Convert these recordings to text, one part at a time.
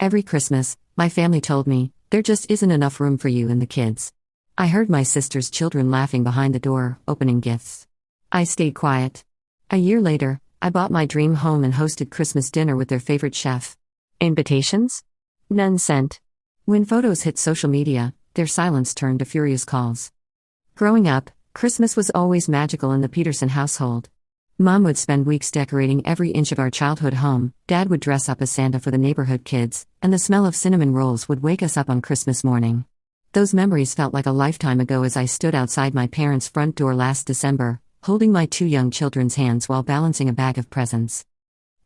Every Christmas, my family told me, there just isn't enough room for you and the kids. I heard my sister's children laughing behind the door, opening gifts. I stayed quiet. A year later, I bought my dream home and hosted Christmas dinner with their favorite chef. Invitations? None sent. When photos hit social media, their silence turned to furious calls. Growing up, Christmas was always magical in the Peterson household. Mom would spend weeks decorating every inch of our childhood home, Dad would dress up as Santa for the neighborhood kids, and the smell of cinnamon rolls would wake us up on Christmas morning. Those memories felt like a lifetime ago as I stood outside my parents' front door last December, holding my 2 young children's hands while balancing a bag of presents.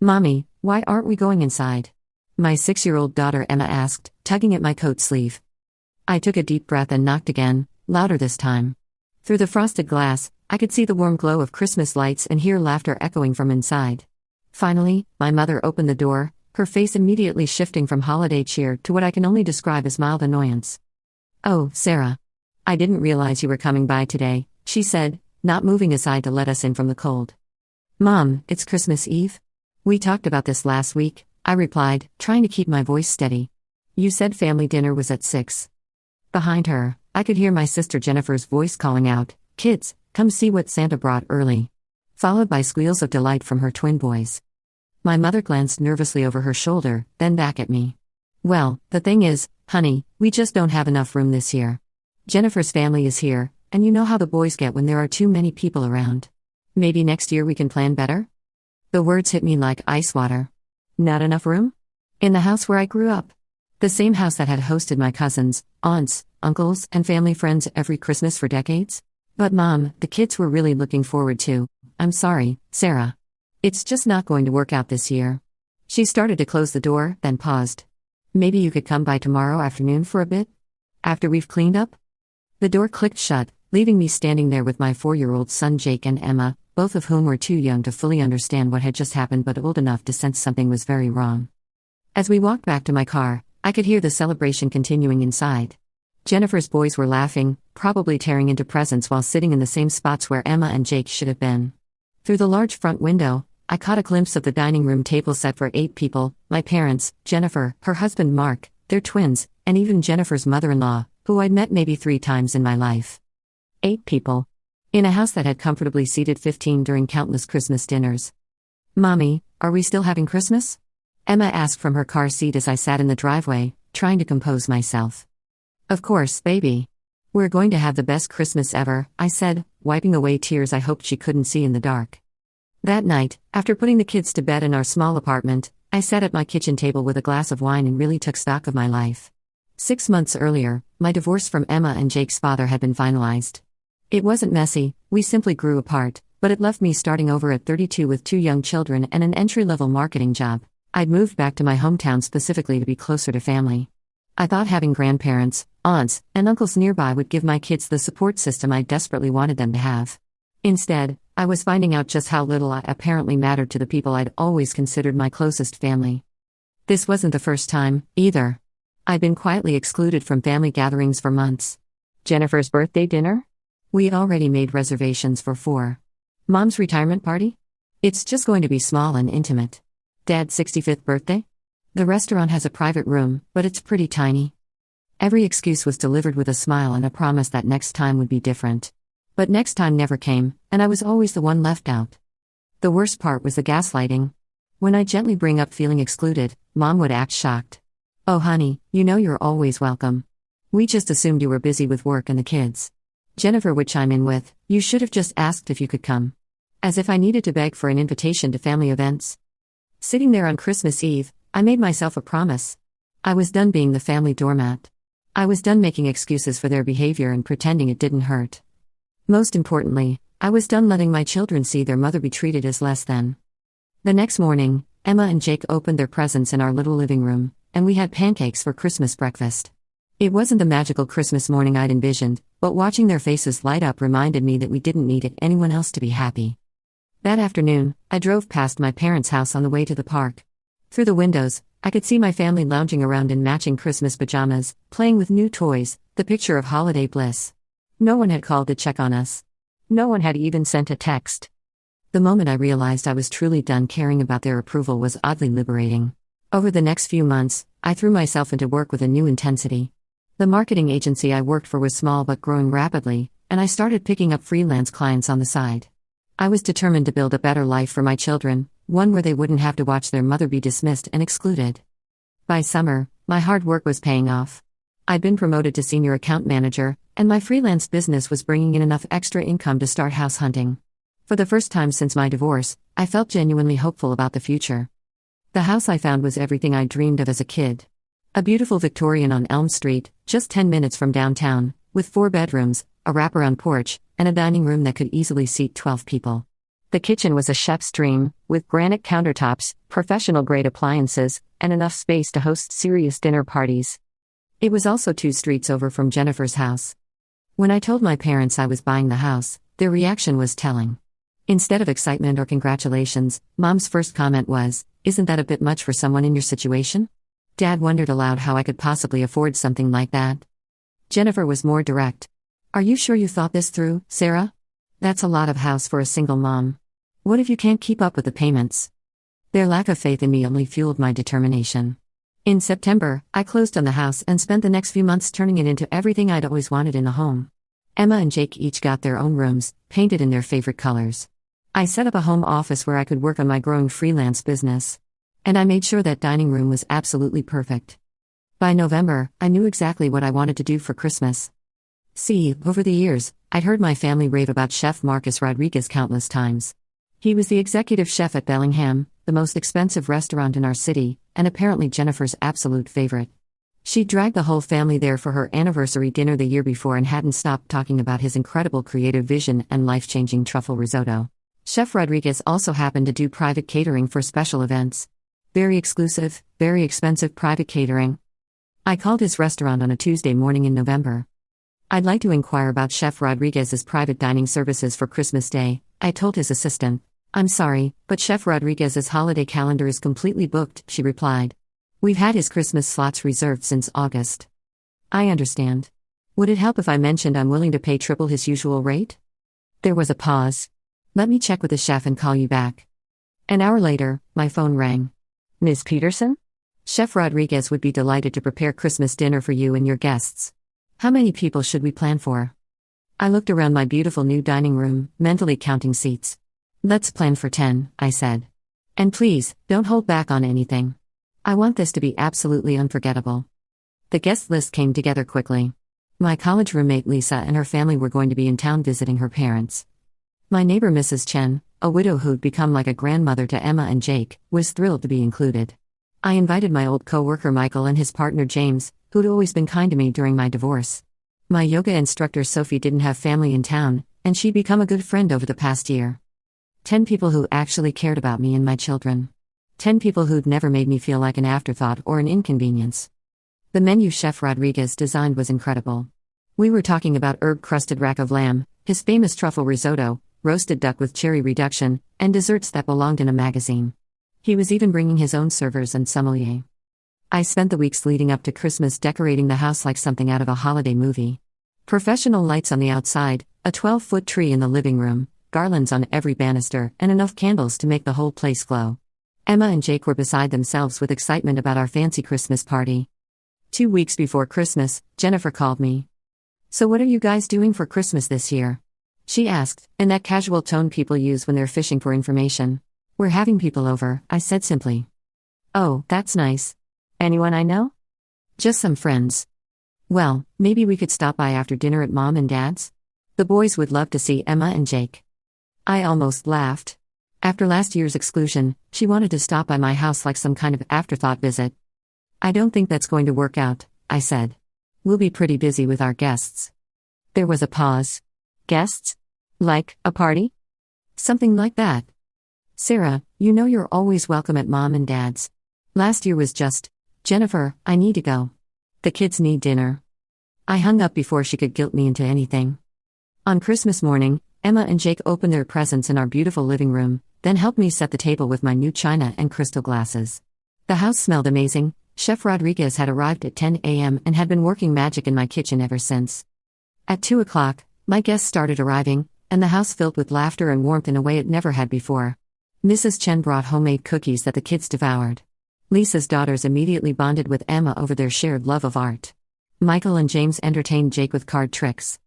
"Mommy, why aren't we going inside?" my 6-year-old daughter Emma asked, tugging at my coat sleeve. I took a deep breath and knocked again, louder this time. Through the frosted glass, I could see the warm glow of Christmas lights and hear laughter echoing from inside. Finally, my mother opened the door, her face immediately shifting from holiday cheer to what I can only describe as mild annoyance. "Oh, Sarah. I didn't realize you were coming by today," she said, not moving aside to let us in from the cold. "Mom, it's Christmas Eve?" "We talked about this last week," I replied, trying to keep my voice steady. "You said family dinner was at 6. Behind her, I could hear my sister Jennifer's voice calling out, "Kids, come see what Santa brought early," followed by squeals of delight from her twin boys. My mother glanced nervously over her shoulder, then back at me. "Well, the thing is, honey, we just don't have enough room this year. Jennifer's family is here, and you know how the boys get when there are too many people around. Maybe next year we can plan better?" The words hit me like ice water. Not enough room? In the house where I grew up. The same house that had hosted my cousins, aunts, uncles, and family friends every Christmas for decades? "But Mom, the kids were really looking forward to..." "I'm sorry, Sarah. It's just not going to work out this year." She started to close the door, then paused. "Maybe you could come by tomorrow afternoon for a bit? After we've cleaned up?" The door clicked shut, leaving me standing there with my 4-year-old son Jake and Emma, both of whom were too young to fully understand what had just happened but old enough to sense something was very wrong. As we walked back to my car, I could hear the celebration continuing inside. Jennifer's boys were laughing, probably tearing into presents while sitting in the same spots where Emma and Jake should have been. Through the large front window, I caught a glimpse of the dining room table set for 8 people, my parents, Jennifer, her husband Mark, their twins, and even Jennifer's mother-in-law, who I'd met maybe 3 times in my life. 8 people. In a house that had comfortably seated 15 during countless Christmas dinners. "Mommy, are we still having Christmas?" Emma asked from her car seat as I sat in the driveway, trying to compose myself. "Of course, baby. We're going to have the best Christmas ever," I said, wiping away tears I hoped she couldn't see in the dark. That night, after putting the kids to bed in our small apartment, I sat at my kitchen table with a glass of wine and really took stock of my life. 6 months earlier, my divorce from Emma and Jake's father had been finalized. It wasn't messy, we simply grew apart, but it left me starting over at 32 with 2 young children and an entry-level marketing job. I'd moved back to my hometown specifically to be closer to family. I thought having grandparents, aunts, and uncles nearby would give my kids the support system I desperately wanted them to have. Instead, I was finding out just how little I apparently mattered to the people I'd always considered my closest family. This wasn't the first time, either. I'd been quietly excluded from family gatherings for months. Jennifer's birthday dinner? We had already made reservations for 4. Mom's retirement party? It's just going to be small and intimate. Dad's 65th birthday? The restaurant has a private room, but it's pretty tiny. Every excuse was delivered with a smile and a promise that next time would be different. But next time never came, and I was always the one left out. The worst part was the gaslighting. When I gently bring up feeling excluded, Mom would act shocked. "Oh honey, you know you're always welcome. We just assumed you were busy with work and the kids." Jennifer would chime in with, "You should have just asked if you could come." As if I needed to beg for an invitation to family events. Sitting there on Christmas Eve, I made myself a promise. I was done being the family doormat. I was done making excuses for their behavior and pretending it didn't hurt. Most importantly, I was done letting my children see their mother be treated as less than. The next morning, Emma and Jake opened their presents in our little living room, and we had pancakes for Christmas breakfast. It wasn't the magical Christmas morning I'd envisioned, but watching their faces light up reminded me that we didn't need anyone else to be happy. That afternoon, I drove past my parents' house on the way to the park. Through the windows, I could see my family lounging around in matching Christmas pajamas, playing with new toys, the picture of holiday bliss. No one had called to check on us. No one had even sent a text. The moment I realized I was truly done caring about their approval was oddly liberating. Over the next few months, I threw myself into work with a new intensity. The marketing agency I worked for was small but growing rapidly, and I started picking up freelance clients on the side. I was determined to build a better life for my children, one where they wouldn't have to watch their mother be dismissed and excluded. By summer, my hard work was paying off. I'd been promoted to senior account manager, and my freelance business was bringing in enough extra income to start house hunting. For the first time since my divorce, I felt genuinely hopeful about the future. The house I found was everything I dreamed of as a kid. A beautiful Victorian on Elm Street, just 10 minutes from downtown, with 4 bedrooms, a wraparound porch, and a dining room that could easily seat 12 people. The kitchen was a chef's dream, with granite countertops, professional-grade appliances, and enough space to host serious dinner parties. It was also 2 streets over from Jennifer's house. When I told my parents I was buying the house, their reaction was telling. Instead of excitement or congratulations, Mom's first comment was, "Isn't that a bit much for someone in your situation?" Dad wondered aloud how I could possibly afford something like that. Jennifer was more direct. "Are you sure you thought this through, Sarah? That's a lot of house for a single mom. What if you can't keep up with the payments?" Their lack of faith in me only fueled my determination. In September, I closed on the house and spent the next few months turning it into everything I'd always wanted in a home. Emma and Jake each got their own rooms, painted in their favorite colors. I set up a home office where I could work on my growing freelance business. And I made sure that dining room was absolutely perfect. By November, I knew exactly what I wanted to do for Christmas. See, over the years, I'd heard my family rave about Chef Marcus Rodriguez countless times. He was the executive chef at Bellingham, the most expensive restaurant in our city, and apparently Jennifer's absolute favorite. She dragged the whole family there for her anniversary dinner the year before and hadn't stopped talking about his incredible creative vision and life-changing truffle risotto. Chef Rodriguez also happened to do private catering for special events. Very exclusive, very expensive private catering. I called his restaurant on a Tuesday morning in November. "I'd like to inquire about Chef Rodriguez's private dining services for Christmas Day," I told his assistant. "I'm sorry, but Chef Rodriguez's holiday calendar is completely booked," she replied. "We've had his Christmas slots reserved since August." "I understand. Would it help if I mentioned I'm willing to pay triple his usual rate?" There was a pause. "Let me check with the chef and call you back." An hour later, my phone rang. "Ms. Peterson? Chef Rodriguez would be delighted to prepare Christmas dinner for you and your guests. How many people should we plan for?" I looked around my beautiful new dining room, mentally counting seats. "Let's plan for 10, I said. "And please, don't hold back on anything. I want this to be absolutely unforgettable." The guest list came together quickly. My college roommate Lisa and her family were going to be in town visiting her parents. My neighbor Mrs. Chen, a widow who'd become like a grandmother to Emma and Jake, was thrilled to be included. I invited my old co-worker Michael and his partner James, who'd always been kind to me during my divorce. My yoga instructor Sophie didn't have family in town, and she'd become a good friend over the past year. 10 people who actually cared about me and my children. 10 people who'd never made me feel like an afterthought or an inconvenience. The menu Chef Rodriguez designed was incredible. We were talking about herb-crusted rack of lamb, his famous truffle risotto, roasted duck with cherry reduction, and desserts that belonged in a magazine. He was even bringing his own servers and sommelier. I spent the weeks leading up to Christmas decorating the house like something out of a holiday movie. Professional lights on the outside, a 12-foot tree in the living room, garlands on every banister, and enough candles to make the whole place glow. Emma and Jake were beside themselves with excitement about our fancy Christmas party. 2 weeks before Christmas, Jennifer called me. "So what are you guys doing for Christmas this year?" she asked, in that casual tone people use when they're fishing for information. "We're having people over," I said simply. "Oh, that's nice. Anyone I know?" "Just some friends." "Well, maybe we could stop by after dinner at Mom and Dad's? The boys would love to see Emma and Jake." I almost laughed. After last year's exclusion, she wanted to stop by my house like some kind of afterthought visit. "I don't think that's going to work out," I said. "We'll be pretty busy with our guests." There was a pause. "Guests? Like, a party?" "Something like that. Sarah, you know you're always welcome at Mom and Dad's. Last year was just, Jennifer, I need to go. The kids need dinner." I hung up before she could guilt me into anything. On Christmas morning, Emma and Jake opened their presents in our beautiful living room, then helped me set the table with my new china and crystal glasses. The house smelled amazing. Chef Rodriguez had arrived at 10 a.m. and had been working magic in my kitchen ever since. At 2 o'clock, my guests started arriving, and the house filled with laughter and warmth in a way it never had before. Mrs. Chen brought homemade cookies that the kids devoured. Lisa's daughters immediately bonded with Emma over their shared love of art. Michael and James entertained Jake with card tricks.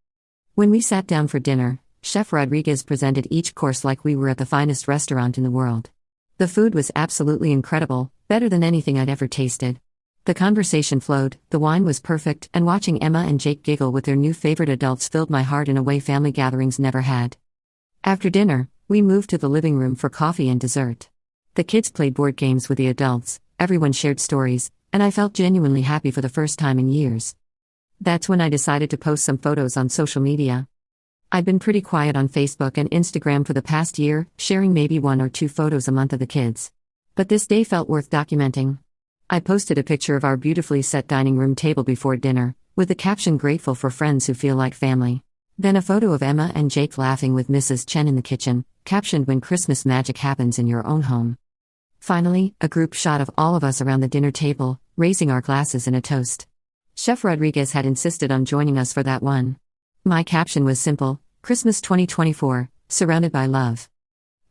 When we sat down for dinner, Chef Rodriguez presented each course like we were at the finest restaurant in the world. The food was absolutely incredible, better than anything I'd ever tasted. The conversation flowed, the wine was perfect, and watching Emma and Jake giggle with their new favorite adults filled my heart in a way family gatherings never had. After dinner, we moved to the living room for coffee and dessert. The kids played board games with the adults, everyone shared stories, and I felt genuinely happy for the first time in years. That's when I decided to post some photos on social media. I'd been pretty quiet on Facebook and Instagram for the past year, sharing maybe 1 or 2 photos a month of the kids. But this day felt worth documenting. I posted a picture of our beautifully set dining room table before dinner, with the caption "Grateful for friends who feel like family." Then a photo of Emma and Jake laughing with Mrs. Chen in the kitchen, captioned "When Christmas magic happens in your own home." Finally, a group shot of all of us around the dinner table, raising our glasses in a toast. Chef Rodriguez had insisted on joining us for that one. My caption was simple: Christmas 2024, surrounded by love.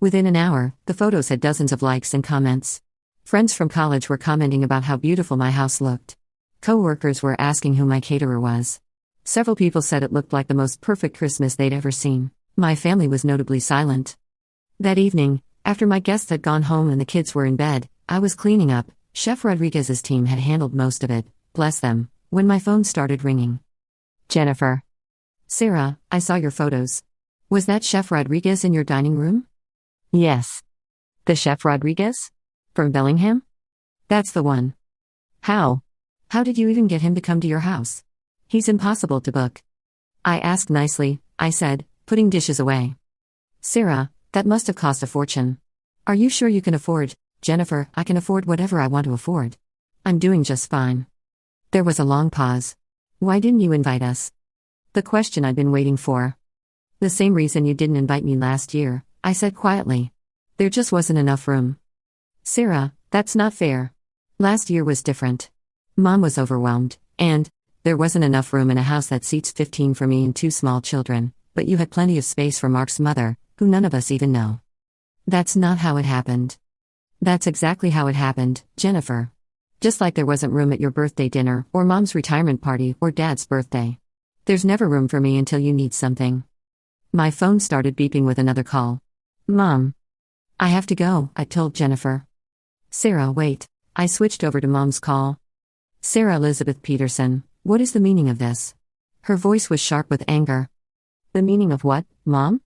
Within an hour, the photos had dozens of likes and comments. Friends from college were commenting about how beautiful my house looked. Co-workers were asking who my caterer was. Several people said it looked like the most perfect Christmas they'd ever seen. My family was notably silent. That evening, after my guests had gone home and the kids were in bed, I was cleaning up. Chef Rodriguez's team had handled most of it, bless them, when my phone started ringing. Jennifer. Sarah, I saw your photos. Was that Chef Rodriguez in your dining room? Yes. The Chef Rodriguez? From Bellingham? That's the one. How? How did you even get him to come to your house? He's impossible to book. I asked nicely, I said, putting dishes away. Sarah, that must have cost a fortune. Are you sure you can afford? Jennifer, I can afford whatever I want to afford. I'm doing just fine. There was a long pause. Why didn't you invite us? The question I'd been waiting for. The same reason you didn't invite me last year, I said quietly. There just wasn't enough room. Sarah, that's not fair. Last year was different. Mom was overwhelmed, and there wasn't enough room in a house that seats 15 for me and 2 small children, but you had plenty of space for Mark's mother, who none of us even know. That's not how it happened. That's exactly how it happened, Jennifer. Just like there wasn't room at your birthday dinner, or Mom's retirement party, or Dad's birthday. There's never room for me until you need something. My phone started beeping with another call. Mom. I have to go, I told Jennifer. Sarah, wait. I switched over to Mom's call. Sarah Elizabeth Peterson, what is the meaning of this? Her voice was sharp with anger. The meaning of what, Mom?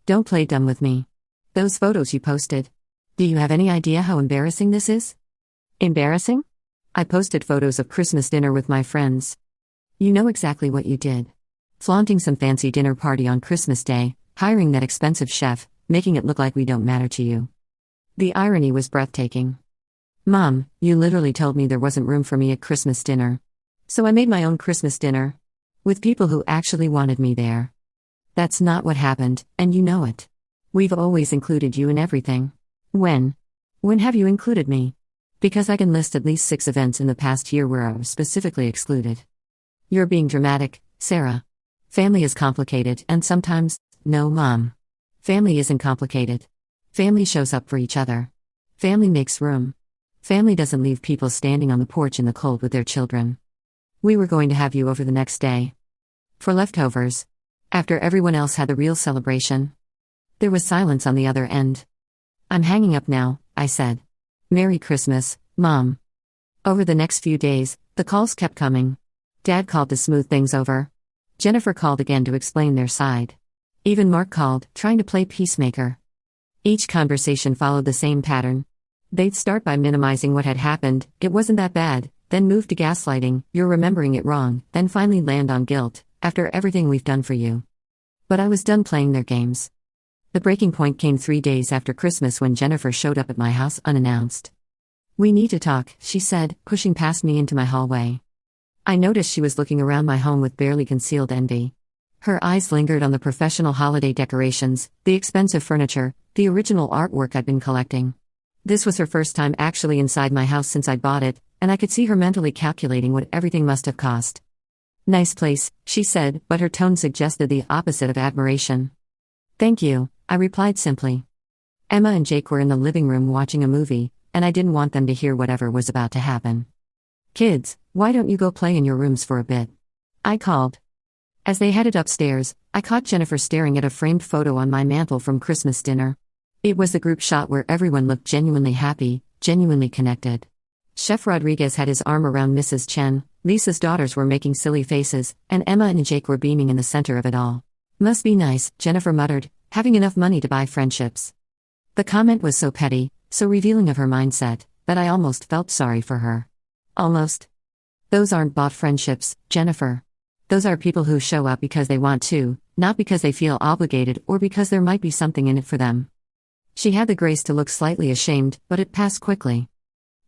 Don't play dumb with me. Those photos you posted. Do you have any idea how embarrassing this is? Embarrassing? I posted photos of Christmas dinner with my friends. You know exactly what you did. Flaunting some fancy dinner party on Christmas Day, hiring that expensive chef, making it look like we don't matter to you. The irony was breathtaking. Mom, you literally told me there wasn't room for me at Christmas dinner. So I made my own Christmas dinner. With people who actually wanted me there. That's not what happened, and you know it. We've always included you in everything. When? When have you included me? Because I can list at least 6 events in the past year where I was specifically excluded. You're being dramatic, Sarah. Family is complicated, and sometimes, no, Mom. Family isn't complicated. Family shows up for each other. Family makes room. Family doesn't leave people standing on the porch in the cold with their children. We were going to have you over the next day. For leftovers. After everyone else had the real celebration. There was silence on the other end. I'm hanging up now, I said. Merry Christmas, Mom. Over the next few days, the calls kept coming. Dad called to smooth things over. Jennifer called again to explain their side. Even Mark called, trying to play peacemaker. Each conversation followed the same pattern. They'd start by minimizing what had happened, it wasn't that bad, then move to gaslighting, you're remembering it wrong, then finally land on guilt, after everything we've done for you. But I was done playing their games. The breaking point came 3 days after Christmas when Jennifer showed up at my house unannounced. We need to talk, she said, pushing past me into my hallway. I noticed she was looking around my home with barely concealed envy. Her eyes lingered on the professional holiday decorations, the expensive furniture, the original artwork I'd been collecting. This was her first time actually inside my house since I bought it, and I could see her mentally calculating what everything must have cost. Nice place, she said, but her tone suggested the opposite of admiration. Thank you, I replied simply. Emma and Jake were in the living room watching a movie, and I didn't want them to hear whatever was about to happen. "Kids, why don't you go play in your rooms for a bit?" I called. As they headed upstairs, I caught Jennifer staring at a framed photo on my mantel from Christmas dinner. It was the group shot where everyone looked genuinely happy, genuinely connected. Chef Rodriguez had his arm around Mrs. Chen, Lisa's daughters were making silly faces, and Emma and Jake were beaming in the center of it all. "Must be nice," Jennifer muttered, "having enough money to buy friendships." The comment was so petty, so revealing of her mindset, that I almost felt sorry for her. Almost. Those aren't bought friendships, Jennifer. Those are people who show up because they want to, not because they feel obligated or because there might be something in it for them. She had the grace to look slightly ashamed, but it passed quickly.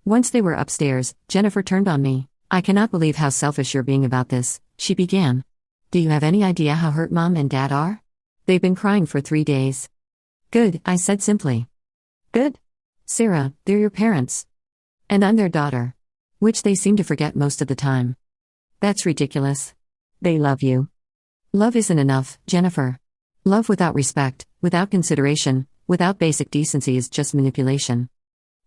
Once they were upstairs, Jennifer turned on me. "I cannot believe how selfish you're being about this," she began. "Do you have any idea how hurt Mom and Dad are? They've been crying for 3 days. "Good," I said simply. "Good? Sarah, they're your parents. And I'm their daughter. Which they seem to forget most of the time. That's ridiculous. They love you." Love isn't enough, Jennifer. Love without respect, without consideration, without basic decency is just manipulation.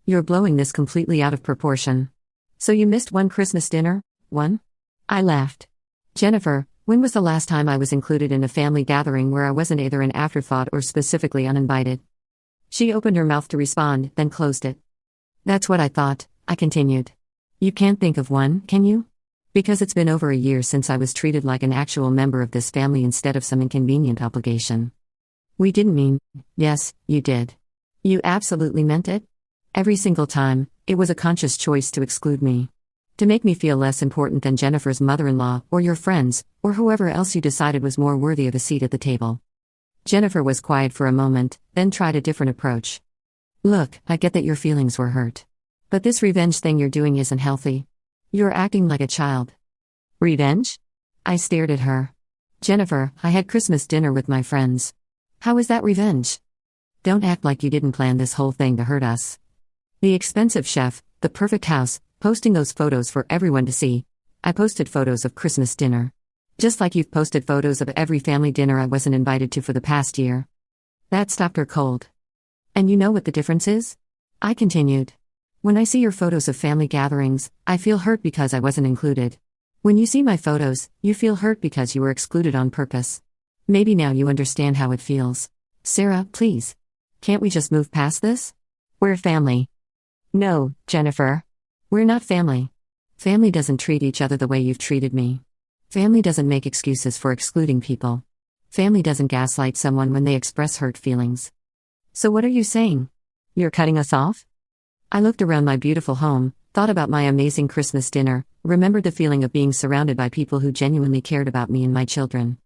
You're blowing this completely out of proportion. "So you missed one Christmas dinner? One?" I laughed. "Jennifer, when was the last time I was included in a family gathering where I wasn't either an afterthought or specifically uninvited?" She opened her mouth to respond, then closed it. "That's what I thought," I continued. "You can't think of one, can you? Because it's been over a year since I was treated like an actual member of this family instead of some inconvenient obligation." "We didn't mean..." "Yes, you did. You absolutely meant it. Every single time, it was a conscious choice to exclude me. To make me feel less important than Jennifer's mother-in-law, or your friends, or whoever else you decided was more worthy of a seat at the table." Jennifer was quiet for a moment, then tried a different approach. "Look, I get that your feelings were hurt. But this revenge thing you're doing isn't healthy. You're acting like a child." "Revenge?" I stared at her. "Jennifer, I had Christmas dinner with my friends. How is that revenge? Don't act like you didn't plan this whole thing to hurt us. The expensive chef, the perfect house, posting those photos for everyone to see. I posted photos of Christmas dinner. Just like you've posted photos of every family dinner I wasn't invited to for the past year." That stopped her cold. "And you know what the difference is?" I continued. "When I see your photos of family gatherings, I feel hurt because I wasn't included. When you see my photos, you feel hurt because you were excluded on purpose. Maybe now you understand how it feels. Sarah, please. Can't we just move past this? We're family." "No, Jennifer. We're not family. Family doesn't treat each other the way you've treated me. Family doesn't make excuses for excluding people. Family doesn't gaslight someone when they express hurt feelings. So what are you saying? You're cutting us off?" I looked around my beautiful home, thought about my amazing Christmas dinner, remembered the feeling of being surrounded by people who genuinely cared about me and my children.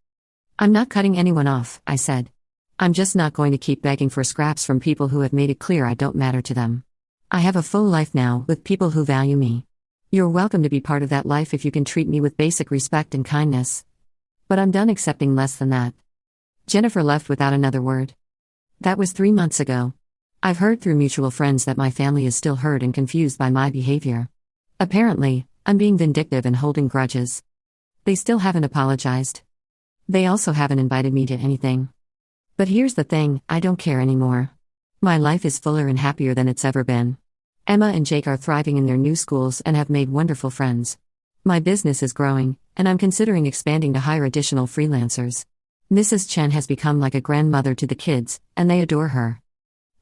"I'm not cutting anyone off," I said. "I'm just not going to keep begging for scraps from people who have made it clear I don't matter to them. I have a full life now with people who value me. You're welcome to be part of that life if you can treat me with basic respect and kindness. But I'm done accepting less than that." Jennifer left without another word. That was 3 months ago. I've heard through mutual friends that my family is still hurt and confused by my behavior. Apparently, I'm being vindictive and holding grudges. They still haven't apologized. They also haven't invited me to anything. But here's the thing, I don't care anymore. My life is fuller and happier than it's ever been. Emma and Jake are thriving in their new schools and have made wonderful friends. My business is growing, and I'm considering expanding to hire additional freelancers. Mrs. Chen has become like a grandmother to the kids, and they adore her.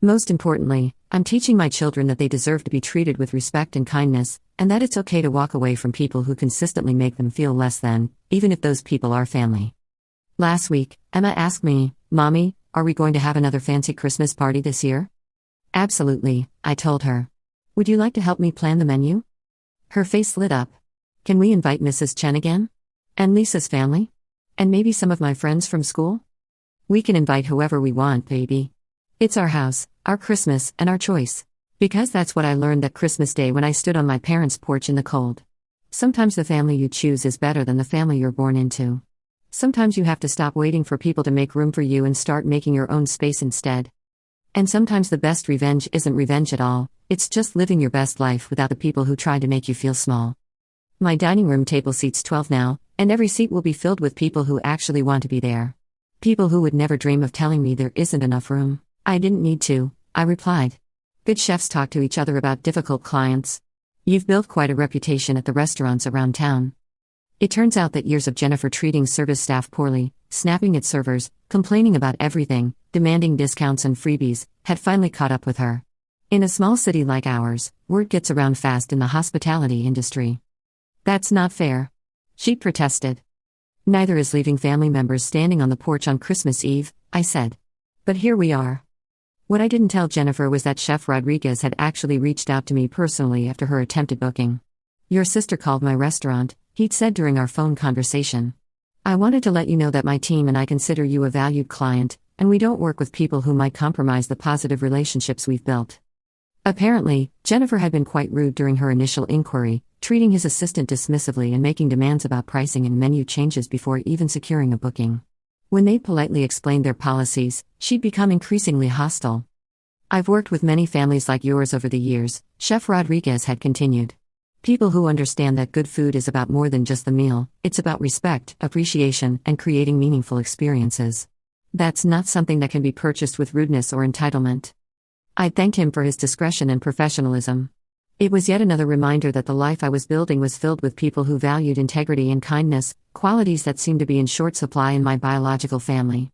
Most importantly, I'm teaching my children that they deserve to be treated with respect and kindness, and that it's okay to walk away from people who consistently make them feel less than, even if those people are family. Last week, Emma asked me, "Mommy, are we going to have another fancy Christmas party this year?" "Absolutely," I told her. "Would you like to help me plan the menu?" Her face lit up. "Can we invite Mrs. Chen again? And Lisa's family? And maybe some of my friends from school? We can invite whoever we want, baby. It's our house, our Christmas, and our choice. Because that's what I learned that Christmas Day when I stood on my parents' porch in the cold. Sometimes the family you choose is better than the family you're born into. Sometimes you have to stop waiting for people to make room for you and start making your own space instead. And sometimes the best revenge isn't revenge at all, it's just living your best life without the people who try to make you feel small." My dining room table seats 12 now, and every seat will be filled with people who actually want to be there. People who would never dream of telling me there isn't enough room. "I didn't need to," I replied. Good chefs talk to each other about difficult clients. You've built quite a reputation at the restaurants around town. It turns out that years of Jennifer treating service staff poorly, snapping at servers, complaining about everything, demanding discounts and freebies, had finally caught up with her. In a small city like ours, word gets around fast in the hospitality industry. That's not fair. She protested. Neither is leaving family members standing on the porch on Christmas Eve, I said. But here we are. What I didn't tell Jennifer was that Chef Rodriguez had actually reached out to me personally after her attempted booking. Your sister called my restaurant, he'd said during our phone conversation. I wanted to let you know that my team and I consider you a valued client, and we don't work with people who might compromise the positive relationships we've built. Apparently, Jennifer had been quite rude during her initial inquiry, treating his assistant dismissively and making demands about pricing and menu changes before even securing a booking. When they politely explained their policies, she'd become increasingly hostile. I've worked with many families like yours over the years, Chef Rodriguez had continued. People who understand that good food is about more than just the meal, it's about respect, appreciation, and creating meaningful experiences. That's not something that can be purchased with rudeness or entitlement. I thanked him for his discretion and professionalism. It was yet another reminder that the life I was building was filled with people who valued integrity and kindness, qualities that seemed to be in short supply in my biological family.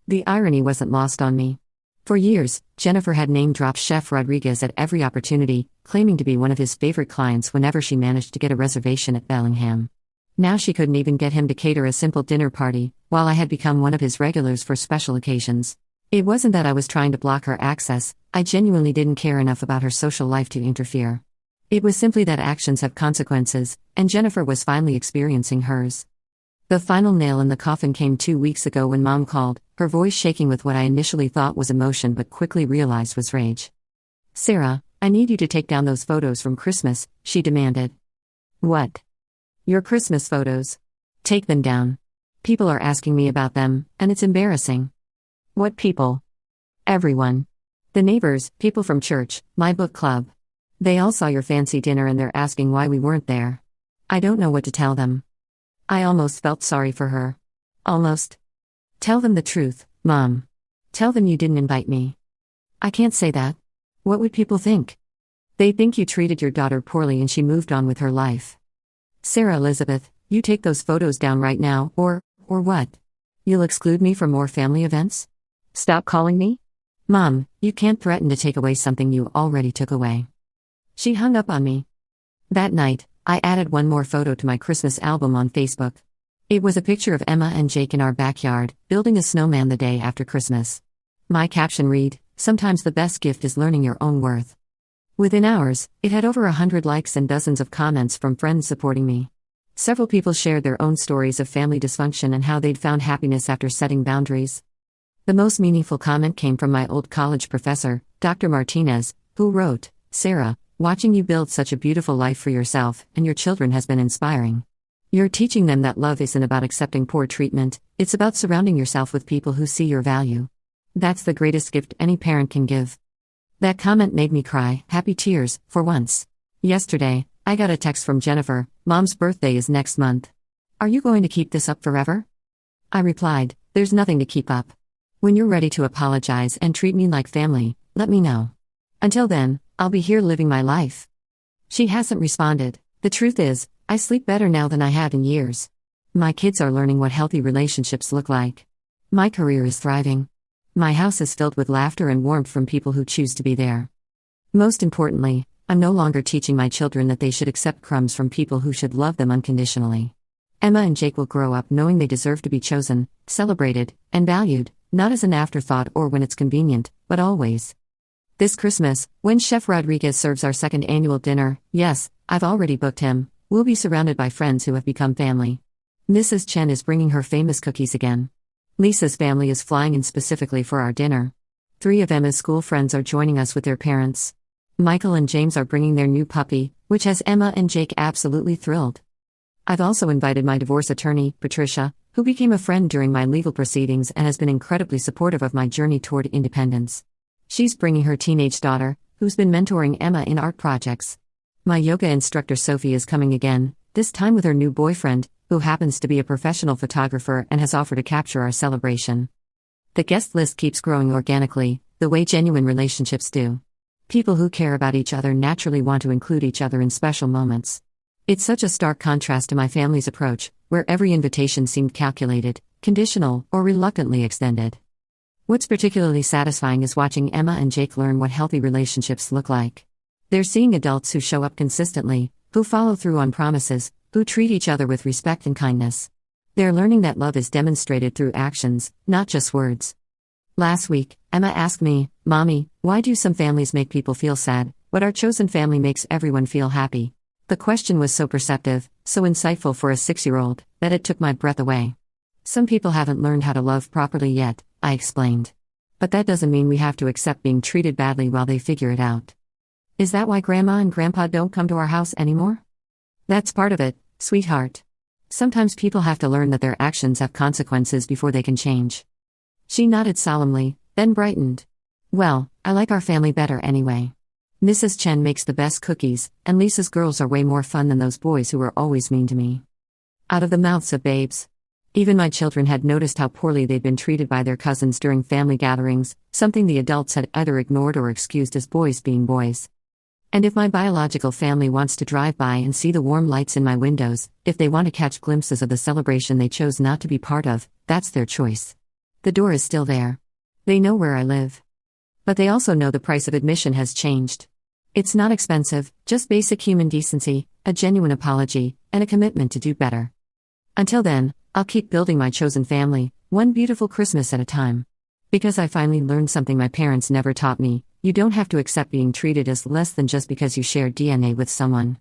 The irony wasn't lost on me. For years, Jennifer had name-dropped Chef Rodriguez at every opportunity, claiming to be one of his favorite clients whenever she managed to get a reservation at Bellingham. Now she couldn't even get him to cater a simple dinner party, while I had become one of his regulars for special occasions. It wasn't that I was trying to block her access, I genuinely didn't care enough about her social life to interfere. It was simply that actions have consequences, and Jennifer was finally experiencing hers. The final nail in the coffin came 2 weeks ago when Mom called, her voice shaking with what I initially thought was emotion but quickly realized was rage. Sarah, I need you to take down those photos from Christmas, she demanded. What? Your Christmas photos. Take them down. People are asking me about them, and it's embarrassing. What people? Everyone. The neighbors, people from church, my book club. They all saw your fancy dinner and they're asking why we weren't there. I don't know what to tell them. I almost felt sorry for her. Almost. Tell them the truth, Mom. Tell them you didn't invite me. I can't say that. What would people think? They think you treated your daughter poorly and she moved on with her life. Sarah Elizabeth, you take those photos down right now, or what? You'll exclude me from more family events? Stop calling me? Mom, you can't threaten to take away something you already took away. She hung up on me. That night, I added one more photo to my Christmas album on Facebook. It was a picture of Emma and Jake in our backyard, building a snowman the day after Christmas. My caption read, "Sometimes the best gift is learning your own worth." Within hours, it had over 100 likes and dozens of comments from friends supporting me. Several people shared their own stories of family dysfunction and how they'd found happiness after setting boundaries. The most meaningful comment came from my old college professor, Dr. Martinez, who wrote, "Sarah, watching you build such a beautiful life for yourself and your children has been inspiring. You're teaching them that love isn't about accepting poor treatment, it's about surrounding yourself with people who see your value. That's the greatest gift any parent can give." That comment made me cry, happy tears, for once. Yesterday, I got a text from Jennifer, "Mom's birthday is next month. Are you going to keep this up forever?" I replied, "There's nothing to keep up. When you're ready to apologize and treat me like family, let me know. Until then, I'll be here living my life." She hasn't responded. The truth is, I sleep better now than I have in years. My kids are learning what healthy relationships look like. My career is thriving. My house is filled with laughter and warmth from people who choose to be there. Most importantly, I'm no longer teaching my children that they should accept crumbs from people who should love them unconditionally. Emma and Jake will grow up knowing they deserve to be chosen, celebrated, and valued, not as an afterthought or when it's convenient, but always. This Christmas, when Chef Rodriguez serves our second annual dinner, yes, I've already booked him, we'll be surrounded by friends who have become family. Mrs. Chen is bringing her famous cookies again. Lisa's family is flying in specifically for our dinner. 3 of Emma's school friends are joining us with their parents. Michael and James are bringing their new puppy, which has Emma and Jake absolutely thrilled. I've also invited my divorce attorney, Patricia, who became a friend during my legal proceedings and has been incredibly supportive of my journey toward independence. She's bringing her teenage daughter, who's been mentoring Emma in art projects. My yoga instructor Sophie is coming again, this time with her new boyfriend, who happens to be a professional photographer and has offered to capture our celebration. The guest list keeps growing organically, the way genuine relationships do. People who care about each other naturally want to include each other in special moments. It's such a stark contrast to my family's approach, where every invitation seemed calculated, conditional, or reluctantly extended. What's particularly satisfying is watching Emma and Jake learn what healthy relationships look like. They're seeing adults who show up consistently, who follow through on promises, who treat each other with respect and kindness. They're learning that love is demonstrated through actions, not just words. Last week, Emma asked me, "Mommy, why do some families make people feel sad, but our chosen family makes everyone feel happy?" The question was so perceptive, so insightful for a 6-year-old, that it took my breath away. Some people haven't learned how to love properly yet, I explained. But that doesn't mean we have to accept being treated badly while they figure it out. Is that why Grandma and Grandpa don't come to our house anymore? That's part of it, sweetheart. Sometimes people have to learn that their actions have consequences before they can change. She nodded solemnly, then brightened. Well, I like our family better anyway. Mrs. Chen makes the best cookies, and Lisa's girls are way more fun than those boys who were always mean to me. Out of the mouths of babes. Even my children had noticed how poorly they'd been treated by their cousins during family gatherings, something the adults had either ignored or excused as boys being boys. And if my biological family wants to drive by and see the warm lights in my windows, if they want to catch glimpses of the celebration they chose not to be part of, that's their choice. The door is still there. They know where I live. But they also know the price of admission has changed. It's not expensive, just basic human decency, a genuine apology, and a commitment to do better. Until then, I'll keep building my chosen family, one beautiful Christmas at a time. Because I finally learned something my parents never taught me: you don't have to accept being treated as less than just because you share DNA with someone.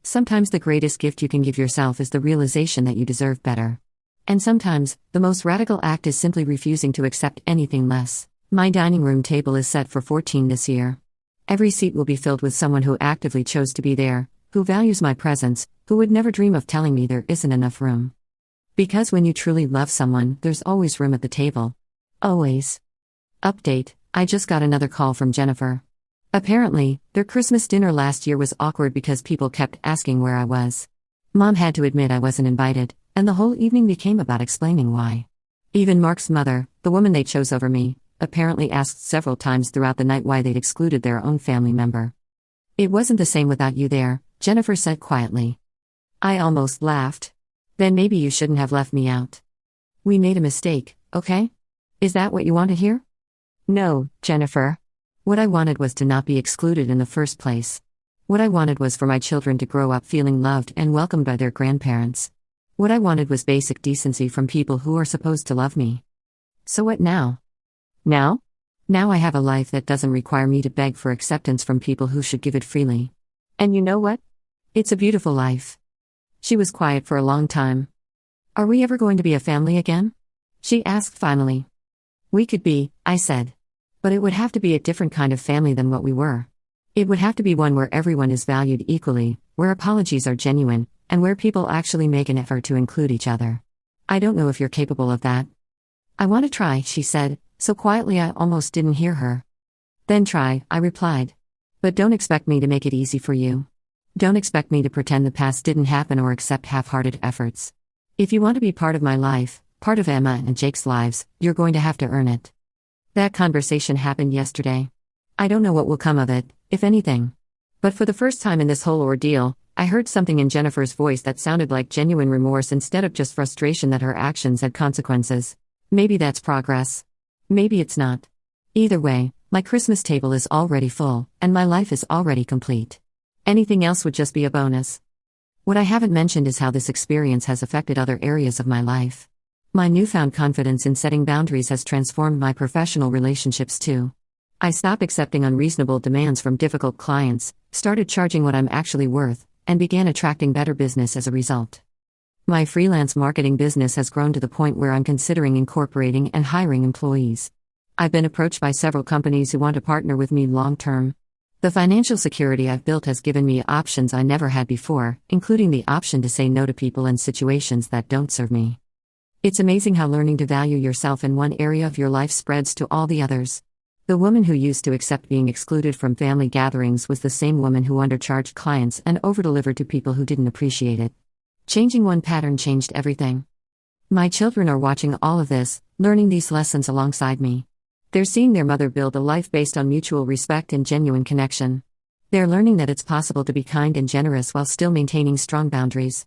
Sometimes the greatest gift you can give yourself is the realization that you deserve better. And sometimes, the most radical act is simply refusing to accept anything less. My dining room table is set for 14 this year. Every seat will be filled with someone who actively chose to be there, who values my presence, who would never dream of telling me there isn't enough room. Because when you truly love someone, there's always room at the table. Always. Update: I just got another call from Jennifer. Apparently, their Christmas dinner last year was awkward because people kept asking where I was. Mom had to admit I wasn't invited, and the whole evening became about explaining why. Even Mark's mother, the woman they chose over me, apparently asked several times throughout the night why they'd excluded their own family member. "It wasn't the same without you there," Jennifer said quietly. I almost laughed. "Then maybe you shouldn't have left me out. We made a mistake, okay? Is that what you want to hear?" "No, Jennifer. What I wanted was to not be excluded in the first place. What I wanted was for my children to grow up feeling loved and welcomed by their grandparents. What I wanted was basic decency from people who are supposed to love me. So what now? Now? Now I have a life that doesn't require me to beg for acceptance from people who should give it freely. And you know what? It's a beautiful life." She was quiet for a long time. "Are we ever going to be a family again?" she asked finally. "We could be," I said. "But it would have to be a different kind of family than what we were. It would have to be one where everyone is valued equally, where apologies are genuine, and where people actually make an effort to include each other. I don't know if you're capable of that." "I want to try," she said, so quietly I almost didn't hear her. "Then try," I replied. "But don't expect me to make it easy for you. Don't expect me to pretend the past didn't happen or accept half-hearted efforts. If you want to be part of my life, part of Emma and Jake's lives, you're going to have to earn it." That conversation happened yesterday. I don't know what will come of it, if anything. But for the first time in this whole ordeal, I heard something in Jennifer's voice that sounded like genuine remorse instead of just frustration that her actions had consequences. Maybe that's progress. Maybe it's not. Either way, my Christmas table is already full, and my life is already complete. Anything else would just be a bonus. What I haven't mentioned is how this experience has affected other areas of my life. My newfound confidence in setting boundaries has transformed my professional relationships too. I stopped accepting unreasonable demands from difficult clients, started charging what I'm actually worth, and began attracting better business as a result. My freelance marketing business has grown to the point where I'm considering incorporating and hiring employees. I've been approached by several companies who want to partner with me long-term. The financial security I've built has given me options I never had before, including the option to say no to people and situations that don't serve me. It's amazing how learning to value yourself in one area of your life spreads to all the others. The woman who used to accept being excluded from family gatherings was the same woman who undercharged clients and overdelivered to people who didn't appreciate it. Changing one pattern changed everything. My children are watching all of this, learning these lessons alongside me. They're seeing their mother build a life based on mutual respect and genuine connection. They're learning that it's possible to be kind and generous while still maintaining strong boundaries.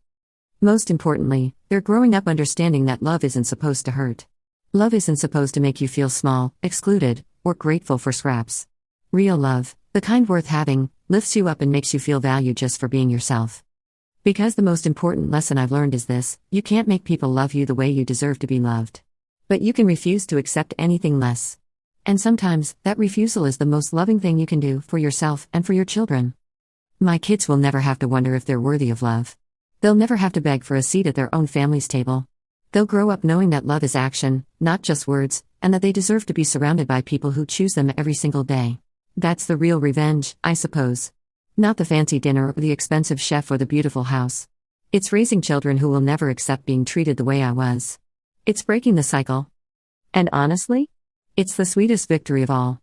Most importantly, they're growing up understanding that love isn't supposed to hurt. Love isn't supposed to make you feel small, excluded, or grateful for scraps. Real love, the kind worth having, lifts you up and makes you feel valued just for being yourself. Because the most important lesson I've learned is this: you can't make people love you the way you deserve to be loved. But you can refuse to accept anything less. And sometimes, that refusal is the most loving thing you can do for yourself and for your children. My kids will never have to wonder if they're worthy of love. They'll never have to beg for a seat at their own family's table. They'll grow up knowing that love is action, not just words, and that they deserve to be surrounded by people who choose them every single day. That's the real revenge, I suppose. Not the fancy dinner or the expensive chef or the beautiful house. It's raising children who will never accept being treated the way I was. It's breaking the cycle. And honestly, it's the sweetest victory of all.